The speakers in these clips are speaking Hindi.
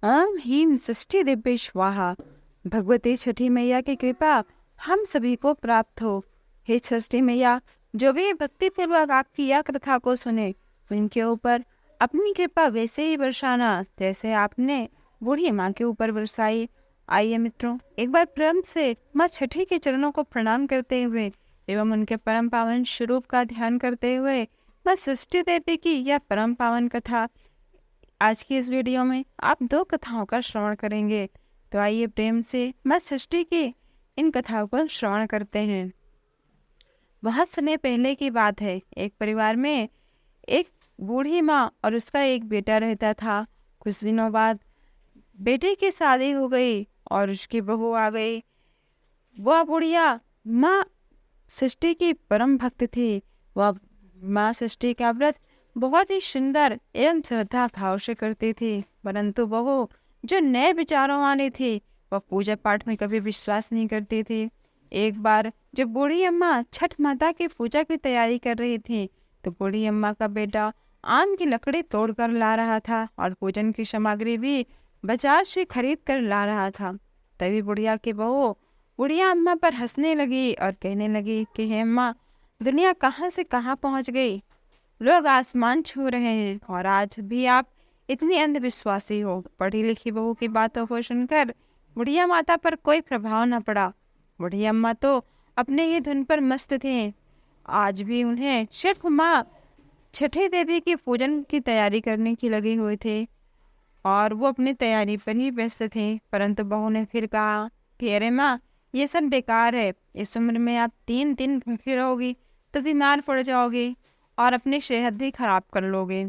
हीन षष्ठी दिव्य स्वाहा। भगवती छठी मैया की कृपा हम सभी को प्राप्त हो। हे षष्ठी मैया, जो भी भक्ति पूर्वक आपकी यह कथा को सुने, उनके ऊपर अपनी कृपा वैसे ही बरसाना जैसे आपने बूढ़ी माँ के ऊपर बरसाई। आइए मित्रों, एक बार प्रेम से माँ छठी के चरणों को प्रणाम करते हुए एवं उनके परम पावन स्वरूप का ध्यान करते हुए माँ षष्ठी देवी की यह परम पावन कथा आज की इस वीडियो में आप 2 कथाओं का श्रवण करेंगे। तो आइए प्रेम से माँ षष्ठी की इन कथाओं पर श्रवण करते हैं। बहुत समय पहले की बात है। एक परिवार में एक बूढ़ी माँ और उसका एक बेटा रहता था। कुछ दिनों बाद बेटे की शादी हो गई और उसकी बहू आ गई। वह बुढ़िया माँ षष्ठी की परम भक्त थी। वह माँ षष्ठी का व्रत बहुत ही सुंदर एवं श्रद्धा भाव से करती थी, परंतु बहू जो नए विचारों वाली थी, वह पूजा पाठ में कभी विश्वास नहीं करती थी। एक बार जब बूढ़ी अम्मा छठ माता की पूजा की तैयारी कर रही थी, तो बूढ़ी अम्मा का बेटा आम की लकड़ी तोड़कर ला रहा था और पूजन की सामग्री भी बाजार से खरीद कर ला रहा था। तभी बुढ़िया की बहू बुढ़िया अम्मा पर हंसने लगी और कहने लगी कि हे अम्मा, दुनिया कहाँ से कहाँ पहुँच गई। लोग आसमान छू रहे हैं और आज भी आप इतनी अंधविश्वासी हो। पढ़ी लिखी बहू की बातों को सुनकर बुढ़िया माता पर कोई प्रभाव न पड़ा। बुढ़िया अम्मा तो अपने ही धुन पर मस्त थे। आज भी उन्हें सिर्फ माँ छठी देवी की पूजन की तैयारी करने की लगे हुए थे और वो अपनी तैयारी पर ही व्यस्त थे। परंतु बहू ने फिर कहा कि अरे माँ, ये सब बेकार है। इस उम्र में आप 3 दिन भूखी रहोगी तो बीमार पड़ जाओगी और अपनी सेहत भी खराब कर लोगे।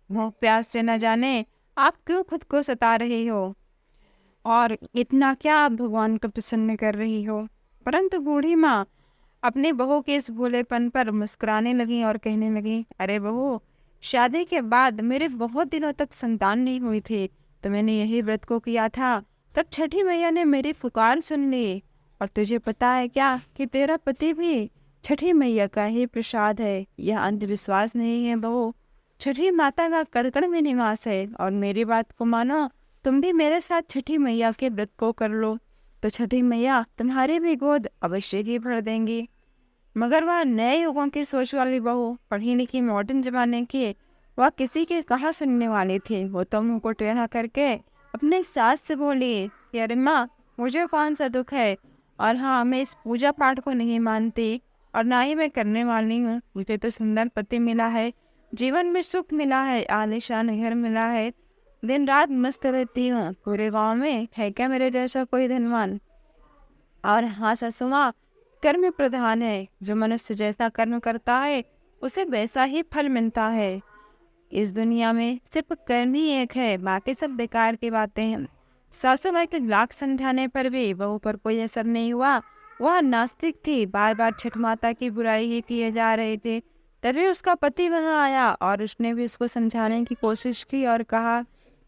भूख प्यास से न जाने आप क्यों खुद को सता रही हो और इतना क्या आप भगवान को प्रसन्न कर रही हो। परंतु बूढ़ी माँ अपनी बहू के इस भोलेपन पर मुस्कुराने लगी और कहने लगी, अरे बहू, शादी के बाद मेरे बहुत दिनों तक संतान नहीं हुई थी, तो मैंने यही व्रत को किया था। तब छठी मैया ने मेरी पुकार सुन ली। और तुझे पता है क्या कि तेरा पति भी छठी मैया का ही प्रसाद है। यह अंधविश्वास नहीं है बहू, छठी माता का कण कण में निवास है। और मेरी बात को मानो, तुम भी मेरे साथ छठी मैया के व्रत को कर लो, तो छठी मैया तुम्हारी भी गोद अवश्य ही भर देंगी। मगर वह नए युगों की सोच वाली बहू, पढ़ी लिखी मॉडर्न जमाने की, वह किसी के कहाँ सुनने वाली थी। वो तो मुँह को टेढ़ा करके अपने सास से बोली कि अरे माँ, मुझे कौन सा दुख है, और हाँ, मैं इस पूजा पाठ को नहीं मानती और ना ही मैं करने वाली हूँ। मुझे तो सुंदर पति मिला है, जीवन में सुख मिला है, आलीशान घर मिला है, दिन रात मस्त रहती हूँ। पूरे गांव में है क्या मेरे जैसा कोई धनवान। और हाँ ससुमा, कर्म प्रधान है। जो मनुष्य जैसा कर्म करता है उसे वैसा ही फल मिलता है। इस दुनिया में सिर्फ कर्म ही एक है, बाकी सब बेकार की बातें हैं। सासू माँ के लाख समझाने पर भी बहू पर कोई असर नहीं हुआ। वह नास्तिक थी, बार बार छठ माता की बुराई ही किए जा रहे थे। तभी उसका पति वहाँ आया और उसने भी उसको समझाने की कोशिश की और कहा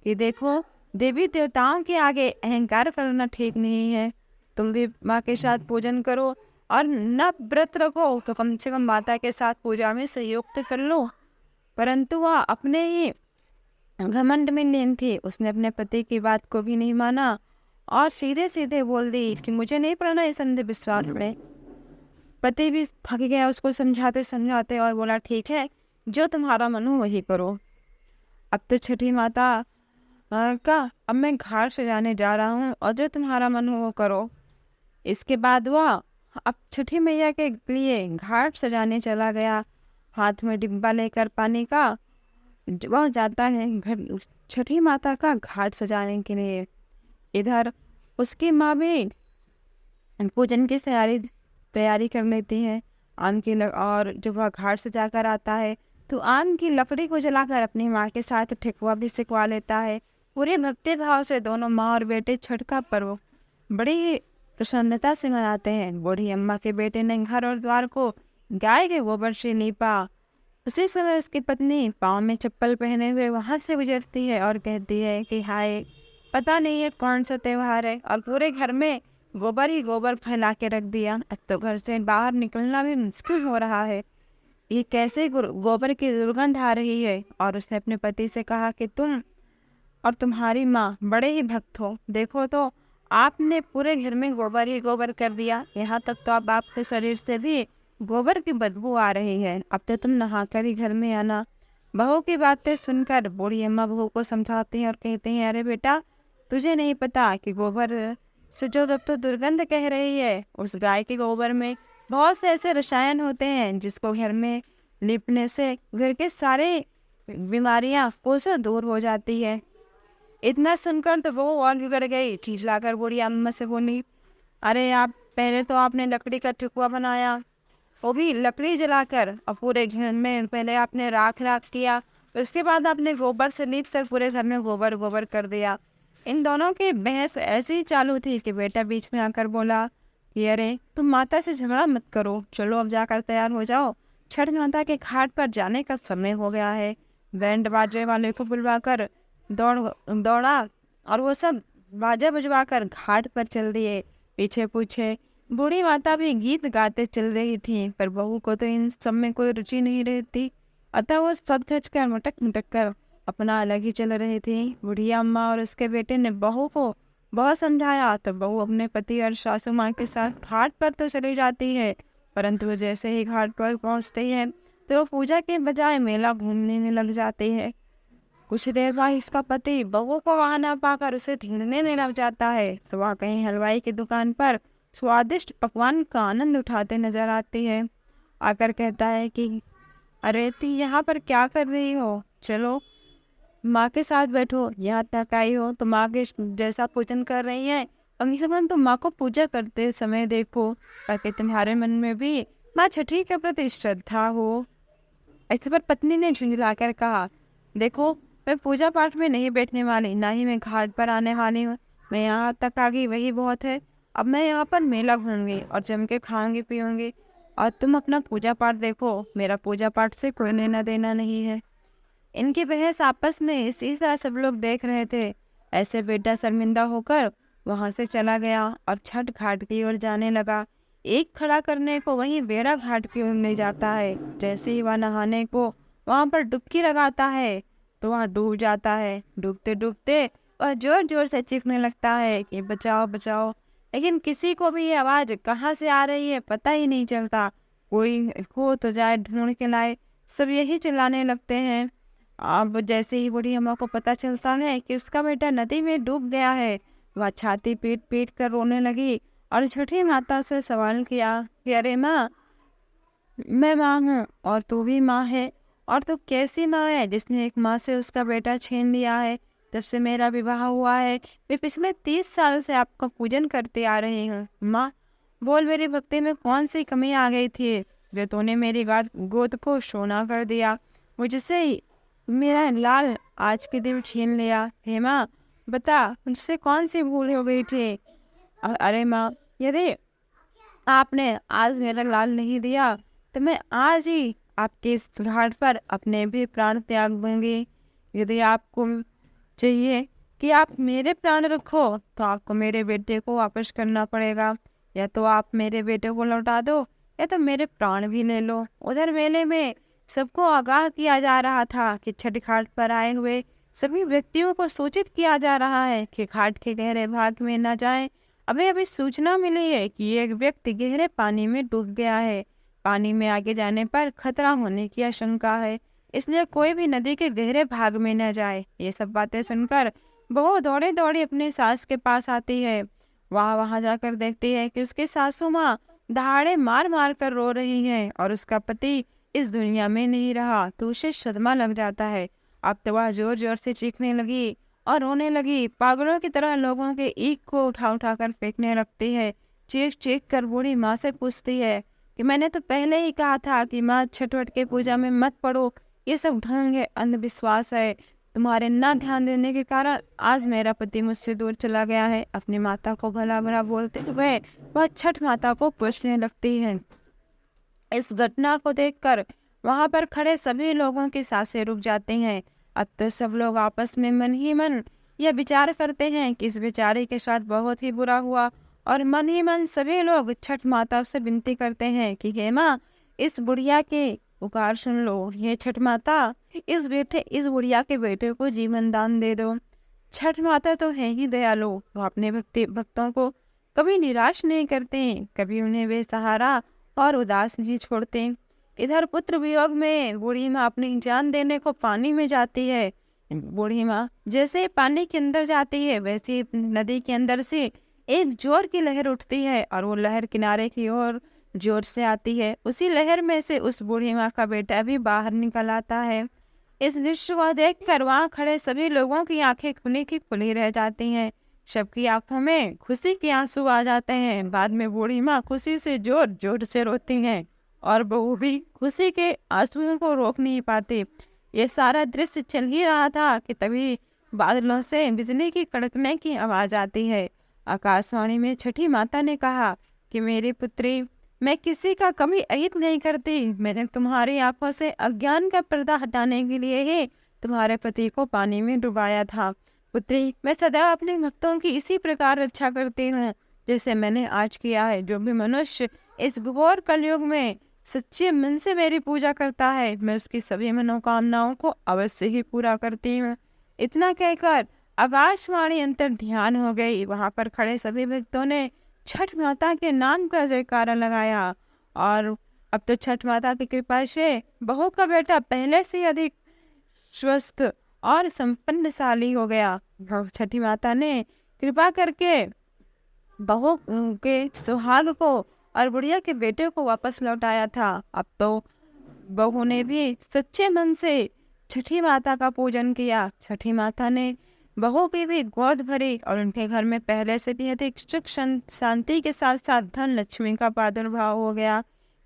कि देखो, देवी देवताओं के आगे अहंकार करना ठीक नहीं है। तुम भी माँ के साथ पूजन करो और न व्रत रखो तो कम से कम माता के साथ पूजा में सहयोग तो कर लो। परंतु वह अपने ही घमंड में लीन थी। उसने अपने पति की बात को भी नहीं माना और सीधे सीधे बोल दी कि मुझे नहीं पढ़ना इस अंधविश्वास में। पति भी थक गया उसको समझाते समझाते और बोला, ठीक है, जो तुम्हारा मन हो वही करो। अब तो छठी माता का अब मैं घाट सजाने जा रहा हूँ और जो तुम्हारा मन हो वो करो। इसके बाद वह अब छठी मैया के लिए घाट सजाने चला गया। हाथ में डिब्बा लेकर पानी का वह जाता है घर छठी माता का घाट सजाने के लिए। इधर उसकी माँ भी पूजन की तैयारी कर लेती है। आम की और जब वह घाट सजा कर आता है तो आम की लकड़ी को जलाकर अपनी माँ के साथ ठेकुआ भी सिकवा लेता है। पूरे भक्ति भाव से दोनों माँ और बेटे छठ का पर्व बड़ी ही प्रसन्नता से मनाते हैं। बूढ़ी अम्मा के बेटे ने घर और द्वार को गाय के गोबर से लीपा। उसी समय उसकी पत्नी पाँव में चप्पल पहने हुए वहां से गुजरती है और कहती है कि हाय, पता नहीं है कौन सा त्योहार है और पूरे घर में गोबर ही गोबर फैला के रख दिया। अब तो घर से बाहर निकलना भी मुश्किल हो रहा है। ये कैसे गोबर की दुर्गंध आ रही है। और उसने अपने पति से कहा कि तुम और तुम्हारी माँ बड़े ही भक्त हो। देखो तो आपने पूरे घर में गोबर ही गोबर कर दिया, यहाँ तक तो अब आपके शरीर से भी गोबर की बदबू आ रही है। अब तो तुम नहाकर ही घर में आना। बहू की बातें सुनकर बूढ़ी अम्मा बहू को समझाती हैं और कहती हैं, अरे बेटा, तुझे नहीं पता कि गोबर से जो जब तो दुर्गंध कह रही है, उस गाय के गोबर में बहुत से ऐसे रसायन होते हैं जिसको घर में लिपने से घर के सारे बीमारियां कोसों दूर हो जाती है। इतना सुनकर तो वो और बिगड़ गई। खिजलाकर बूढ़ी अम्मा से बोली, अरे आप पहले तो आपने लकड़ी का ठेकुआ बनाया, वो भी लकड़ी जलाकर, और पूरे घर में पहले आपने राख राख किया, उसके बाद आपने गोबर से लीप कर पूरे घर में गोबर गोबर कर दिया। इन दोनों की बहस ऐसी ही चालू थी कि बेटा बीच में आकर बोला कि अरे तुम माता से झगड़ा मत करो, चलो अब जाकर तैयार हो जाओ, छठ माता के घाट पर जाने का समय हो गया है। बैंड बाजे वाले को बुलवाकर दौड़ा और वो सब बाजा बजवा कर घाट पर चल दिए। पीछे पूछे बूढ़ी माता भी गीत गाते चल रही थी, पर बहू को तो इन सब में कोई रुचि नहीं रहती, अतः वो सज धज कर मटक मटक कर अपना अलग ही चल रही थी। बुढ़िया अम्मा और उसके बेटे ने बहू को बहुत समझाया, तो बहू अपने पति और सासू माँ के साथ घाट पर तो चली जाती है, परंतु वो जैसे ही घाट पर पहुँचती है तो वो पूजा के बजाय मेला घूमने में लग जाती है। कुछ देर बाद इसका पति बहू को वहां ना पाकर उसे ढूंढने में लग जाता है, तो वह कहीं हलवाई की दुकान पर स्वादिष्ट पकवान का आनंद उठाते नजर आती है। आकर कहता है कि अरे तुम यहाँ पर क्या कर रही हो, चलो माँ के साथ बैठो, यहाँ तक आई हो तो माँ के जैसा पूजन कर रही है, कम से कम तुम माँ को पूजा करते समय देखो, ताकि तुम्हारे मन में भी माँ छठी के प्रति श्रद्धा हो। ऐसे पर पत्नी ने झुंझलाकर कहा, देखो मैं पूजा पाठ में नहीं बैठने वाली, ना ही मैं घाट पर आने वाली हूँ, मैं यहाँ तक आ गई वही बहुत है। अब मैं यहाँ पर मेला घूमूंगी और जम के खाऊंगी पीऊंगी, और तुम अपना पूजा पाठ देखो, मेरा पूजा पाठ से कोई लेना देना नहीं है। इनकी बहस आपस में इसी तरह सब लोग देख रहे थे। ऐसे बेटा शर्मिंदा होकर वहां से चला गया और छठ घाट की ओर जाने लगा। एक खड़ा करने को वहीं बेड़ा घाट की ओर ले जाता है। जैसे ही वह नहाने को वहां पर डुबकी लगाता है तो वह डूब जाता है। डूबते डूबते वह जोर जोर से चीखने लगता है कि बचाओ बचाओ, लेकिन किसी को भी ये आवाज कहाँ से आ रही है पता ही नहीं चलता। कोई हो तो जाए ढूंढ के लाए, सब यही चिल्लाने लगते हैं। अब जैसे ही बूढ़ी अम्मा को पता चलता है कि उसका बेटा नदी में डूब गया है, वह छाती पीट पीट कर रोने लगी और छठी माता से सवाल किया कि अरे माँ, मैं माँ हूँ और तू भी माँ है, और तू कैसी माँ है जिसने एक माँ से उसका बेटा छीन लिया है। जब से मेरा विवाह हुआ है मैं पिछले 30 साल से आपका पूजन करते आ रही हूँ। माँ बोल, मेरी भक्ति में कौन सी कमी आ गई थी जो तूने मेरी गोद को सोना कर दिया, मुझसे मेरा लाल आज के दिन छीन लिया। हे माँ बता, मुझसे कौन सी भूल हो गई थी। अरे माँ, यदि आपने आज मेरा लाल नहीं दिया तो मैं आज ही आपके इस घाट पर अपने भी प्राण त्याग दूंगी। यदि आपको चाहिए कि आप मेरे प्राण रखो तो आपको मेरे बेटे को वापस करना पड़ेगा, या तो आप मेरे बेटे को लौटा दो या तो मेरे प्राण भी ले लो। उधर मेले में सबको आगाह किया जा रहा था कि छठ घाट पर आए हुए सभी व्यक्तियों को सूचित किया जा रहा है कि घाट के गहरे भाग में न जाएं। अभी अभी सूचना मिली है कि एक व्यक्ति गहरे पानी में डूब गया है। पानी में आगे जाने पर खतरा होने की आशंका है, इसलिए कोई भी नदी के गहरे भाग में न जाए। ये सब बातें सुनकर बहू दौड़े दौड़े अपने सास के पास आती है। वहां जाकर देखती है कि उसकी सासू माँ दहाड़े मार मार कर रो रही है और उसका पति इस दुनिया में नहीं रहा, तो उसे सदमा लग जाता है। अब तो वह जोर जोर से चीखने लगी और रोने लगी, पागलों की तरह लोगों के ईख को उठा उठा कर फेंकने लगती है। चीख चीख कर बूढ़ी माँ से पूछती है कि मैंने तो पहले ही कहा था कि माँ छठ वठ के पूजा में मत पड़ो, ये सब ढंग है, अंधविश्वास है। तुम्हारे ना ध्यान देने के कारण आज मेरा पति मुझसे दूर चला गया है। अपनी माता को भला भला बोलते हुए वह छठ माता को पूछने लगती है। इस घटना को देखकर वहां पर खड़े सभी लोगों की सांसें रुक जाती हैं। अब तो सब लोग आपस में मन ही मन यह विचार करते हैं कि इस बेचारे के साथ बहुत ही बुरा हुआ, और मन ही मन सभी लोग छठ माता से विनती करते हैं कि हे माँ, इस बुढ़िया के पुकार सुन लो। ये छठ माता, इस बुढ़िया के बेटे को जीवन दान दे दो। छठ माता तो है ही दयालु, वो अपने भक्तों को कभी निराश नहीं करते, कभी उन्हें बेसहारा और उदास नहीं छोड़ते। इधर पुत्र वियोग में बूढ़ी माँ अपनी जान देने को पानी में जाती है। बूढ़ी माँ जैसे पानी के अंदर जाती है, वैसे ही नदी के अंदर से एक जोर की लहर उठती है और वो लहर किनारे की ओर जोर से आती है। उसी लहर में से उस बूढ़ी माँ का बेटा भी बाहर निकल आता है। इस दृश्य को देखकर वहां खड़े सभी लोगों की आंखें खुली की खुली रह जाती हैं। सबकी आंखों में खुशी के आंसू आ जाते हैं। बाद में बूढ़ी माँ खुशी से जोर जोर से रोती हैं और बहू भी खुशी के आंसुओं को रोक नहीं पाती। ये सारा दृश्य चल ही रहा था कि तभी बादलों से बिजली की कड़कने की आवाज आती है। आकाशवाणी में छठी माता ने कहा कि मेरी पुत्री, मैं किसी का कभी अहित नहीं करती। मैंने तुम्हारी आंखों से अज्ञान का पर्दा हटाने के लिए ही तुम्हारे पति को पानी में डुबाया था। पुत्री, मैं सदैव अपने भक्तों की इसी प्रकार रक्षा करती हूँ जैसे मैंने आज किया है। जो भी मनुष्य इस घोर कलयुग में सच्चे मन से मेरी पूजा करता है, मैं उसकी सभी मनोकामनाओं को अवश्य ही पूरा करती हूँ। इतना कहकर आकाशवाणी अंतर ध्यान हो गई। वहां पर खड़े सभी भक्तों ने छठ माता के नाम का जयकारा लगाया और अब तो छठ माता की कृपा से बहू का बेटा पहले से अधिक स्वस्थ और संपन्नशाली हो गया। छठी माता ने कृपा करके बहू के सुहाग को और बुढ़िया के बेटे को वापस लौटाया था। अब तो बहू ने भी सच्चे मन से छठी माता का पूजन किया। छठी माता ने बहू की भी गोद भरी और उनके घर में पहले से भी अधिक सुख शांति के साथ साथ धन लक्ष्मी का प्रादुर्भाव हो गया।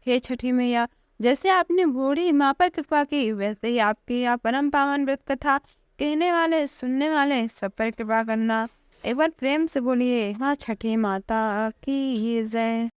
हे छठी मैया, जैसे आपने बूढ़ी माँ पर कृपा की, वैसे ही आपकी यह परम पावन व्रत कथा कहने वाले सुनने वाले सब पर कृपा करना। एक बार प्रेम से बोलिए, हाँ छठी माता की जय।